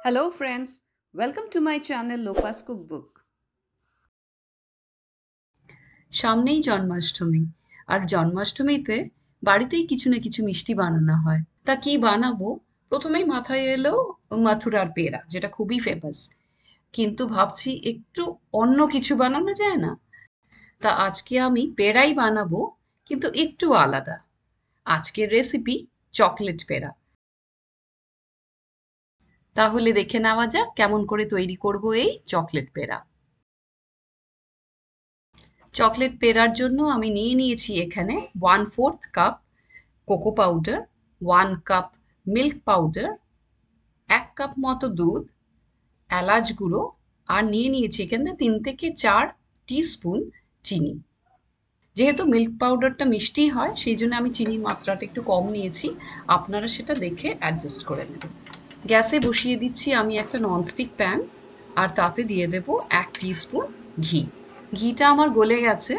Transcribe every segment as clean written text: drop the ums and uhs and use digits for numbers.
Hello friends, welcome to my channel Lopa's Cookbook. সামনেই জন্মাষ্টমী। আর জন্মাষ্টমীতে বাড়িতেই কিছু না কিছু মিষ্টি বানানো হয়। তা কি বানাবো? প্রথমেই মাথায় এলো মথুরার পেড়া, যেটা খুবই ফেমাস। কিন্তু ভাবছি একটু অন্য কিছু বানানো যায় না? তা আজকে আমি পেড়াই বানাবো, কিন্তু একটু আলাদা। আজকের রেসিপি চকলেট পেড়া। তাহলে দেখে নেওয়া যাক কেমন করে তৈরি করব এই চকলেট পেড়া। চকলেট পেড়ার জন্য আমি নিয়ে নিয়েছি এখানে 1/4 cup cocoa powder, 1 cup milk powder, 1 cup মতো দুধ, এলাচ গুঁড়ো, আর নিয়ে নিয়েছি এখানে 3 থেকে 4 টিস্পুন চিনি। যেহেতু মিল্ক পাউডারটা মিষ্টি হয় সেই জন্য আমি চিনির মাত্রাটা একটু কম নিয়েছি। আপনারা সেটা দেখে অ্যাডজাস্ট করে নেবেন। গ্যাসে বসিয়ে দিচ্ছি আমি একটা ননস্টিক প্যান, আর তাতে দিয়ে দেব 1 টিস্পুন ঘি। ঘিটা আমার গলে গেছে।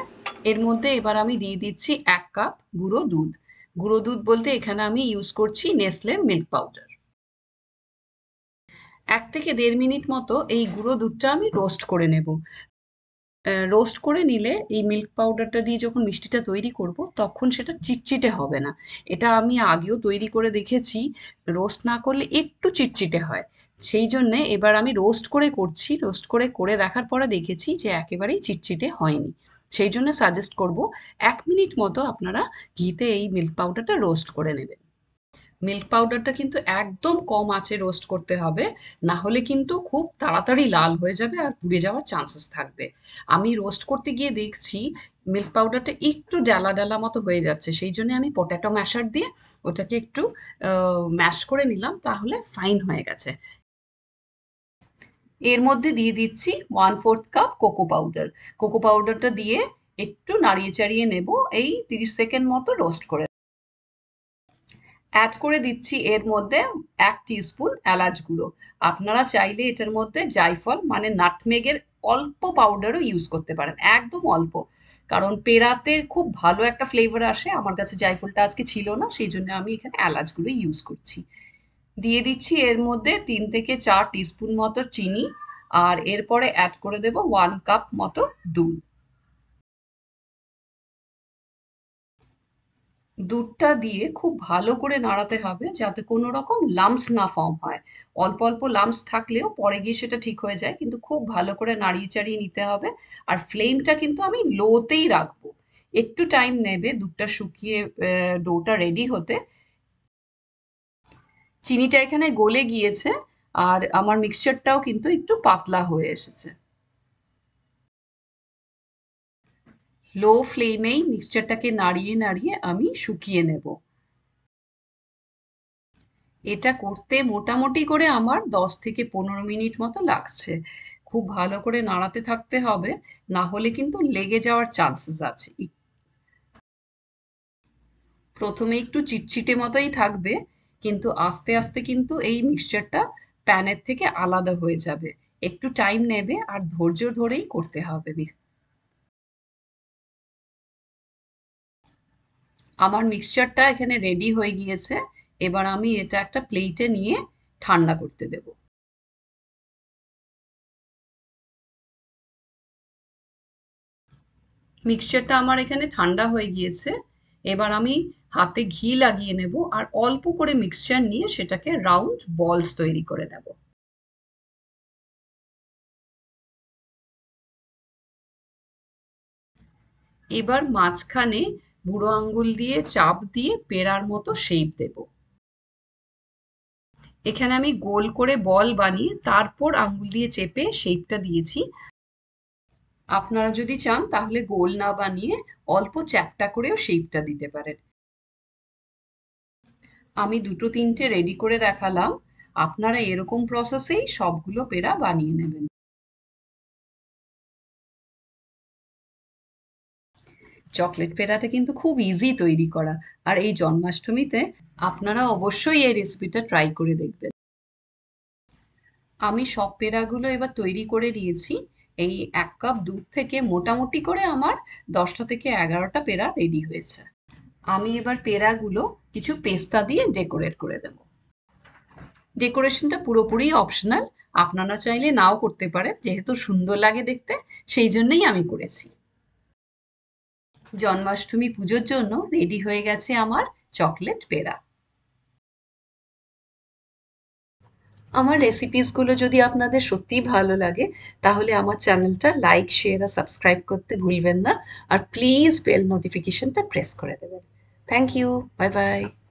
এর মধ্যে এবার আমি দিয়ে দিচ্ছি 1 কাপ গুঁড়ো দুধ। গুঁড়ো দুধ বলতে এখানে আমি ইউজ করছি নেসলের মিল্ক পাউডার। 1 থেকে 1.5 মিনিট মতো এই গুঁড়ো দুধটা আমি রোস্ট করে নেব। রোস্ট করে নিলে এই মিল্ক পাউডারটা দিয়ে যখন মিষ্টিটা তৈরি করব তখন সেটা চিটচিটে হবে না। এটা আমি আগেও তৈরি করে দেখেছি, রোস্ট না করলে একটু চিটচিটে হয়। সেই জন্যে এবার আমি রোস্ট করে করছি। রোস্ট করে করে দেখার পরে দেখেছি যে একেবারেই চিটচিটে হয়নি। সেই জন্য সাজেস্ট করব 1 মিনিট মতো আপনারা ঘিতে এই মিল্ক পাউডারটা রোস্ট করে নেবেন। মিল্ক পাউডারটা কিন্তু একদম কম আঁচে রোস্ট করতে হবে, না হলে কিন্তু খুব তাড়াতাড়ি লাল হয়ে যাবে আর পুড়ে যাওয়ার চান্সেস থাকবে। আমি রোস্ট করতে গিয়ে দেখছি মিল্ক পাউডারটা একটু ডালা ডালা মতো হয়ে যাচ্ছে, সেই জন্য আমি পটেটো ম্যাশার দিয়ে ওটাকে একটু ম্যাশ করে নিলাম, তাহলে ফাইন হয়ে গেছে। এর মধ্যে দিয়ে দিচ্ছি 1/4 কাপ কোকো পাউডার। কোকো পাউডারটা দিয়ে একটু নাড়িয়ে চাড়িয়ে নেব, এই 30 সেকেন্ড মতো রোস্ট করে। অ্যাড করে দিচ্ছি এর মধ্যে 1 টিস্পুন এলাচ গুঁড়ো। আপনারা চাইলে এটার মধ্যে জায়ফল মানে নাটমেগের অল্প পাউডারও ইউজ করতে পারেন, একদম অল্প। কারণ পেড়াতে খুব ভালো একটা ফ্লেভার আসে। আমার কাছে জায়ফলটা আজকে ছিল না, সেই জন্য আমি এখানে এলাচ গুঁড়ো ইউজ করছি। দিয়ে দিচ্ছি এর মধ্যে 3 থেকে 4 টিস্পুন মতো চিনি, আর এরপরে অ্যাড করে দেব 1 কাপ মতো দুধ। দুধটা দিয়ে খুব ভালো করে নাড়াতে হবে যাতে কোনো রকম লাম্পস না ফর্ম হয়। অল্প অল্প লাম্পস থাকলেও পরে গিয়ে সেটা ঠিক হয়ে যায়, কিন্তু খুব ভালো করে নাড়িয়ে চাড়িয়ে নিতে হবে। আর ফ্লেমটা কিন্তু আমি লোতেই রাখবো। একটু টাইম নেবে দুধটা শুকিয়ে ডোটা রেডি হতে। চিনিটা এখানে গলে গিয়েছে, আর আমার মিক্সচারটাও কিন্তু একটু পাতলা হয়ে এসেছে। লো ফ্লেমেই মিক্সচারটাকে নাড়িয়ে নাড়িয়ে আমি শুকিয়ে নেব। এটা করতে মোটামুটি করে আমার 10 থেকে 15 মিনিট মতো লাগছে। খুব ভালো করে নাড়াতে থাকতে হবে, না হলে কিন্তু লেগে যাওয়ার চান্সেস আছে। প্রথমে একটু চিটচিটে মতোই থাকবে, কিন্তু আস্তে আস্তে কিন্তু এই মিক্সচারটা প্যানের থেকে আলাদা হয়ে যাবে। একটু টাইম নেবে আর ধৈর্য ধরেই করতে হবে। আমার মিক্সচারটা এখানে রেডি হয়ে গিয়েছে। এবার আমি এটা একটা প্লেটে নিয়ে ঠান্ডা করতে দেব। মিক্সচারটা আমার এখানে ঠান্ডা হয়ে গিয়েছে। এবার আমি হাতে ঘি লাগিয়ে নেব, আর অল্প করে মিক্সচার নিয়ে সেটাকে রাউন্ড বলস তৈরি করে নেব। এবার মাঝখানে বুড়ো আঙ্গুল দিয়ে চাপ দিয়ে পেড়ার মতো শেপ দেব। এখানে আমি গোল করে বল বানিয়ে তারপর আঙ্গুল দিয়ে চেপে শেপটা দিয়েছি। আপনারা যদি চান তাহলে গোল না বানিয়ে অল্প চ্যাপ্টা করেও শেপটা দিতে পারেন। আমি দুটো তিনটে রেডি করে দেখালাম। আপনারা এরকম প্রসেসেই সবগুলো পেড়া বানিয়ে নেবেন। চকলেট পেড়াটা কিন্তু খুব ইজি তৈরি করা, আর এই জন্মাষ্টমীতে আপনারা অবশ্যই এই রেসিপিটা ট্রাই করে দেখবেন। আমি সব পেড়াগুলো এবার তৈরি করে নিয়েছি। এই 1 কাপ দুধ থেকে মোটামুটি করে আমার 10টা থেকে 11টা পেড়া রেডি হয়েছে। আমি এবার পেড়াগুলো কিছু পেস্তা দিয়ে ডেকোরেট করে দেব। ডেকোরেশনটা পুরোপুরি অপশনাল, আপনারা চাইলে নাও করতে পারেন, যেহেতু সুন্দর লাগে দেখতে সেই জন্যই আমি করেছি। জন্মাষ্টমী পুজোর জন্য রেডি হয়ে গেছে আমার চকলেট পেড়া। আমার রেসিপিসগুলো যদি আপনাদের সত্যিই ভালো লাগে তাহলে আমার চ্যানেলটা লাইক, শেয়ার আর সাবস্ক্রাইব করতে ভুলবেন না। আর প্লিজ বেল নোটিফিকেশনটা প্রেস করে দেবেন। Thank you. Bye by.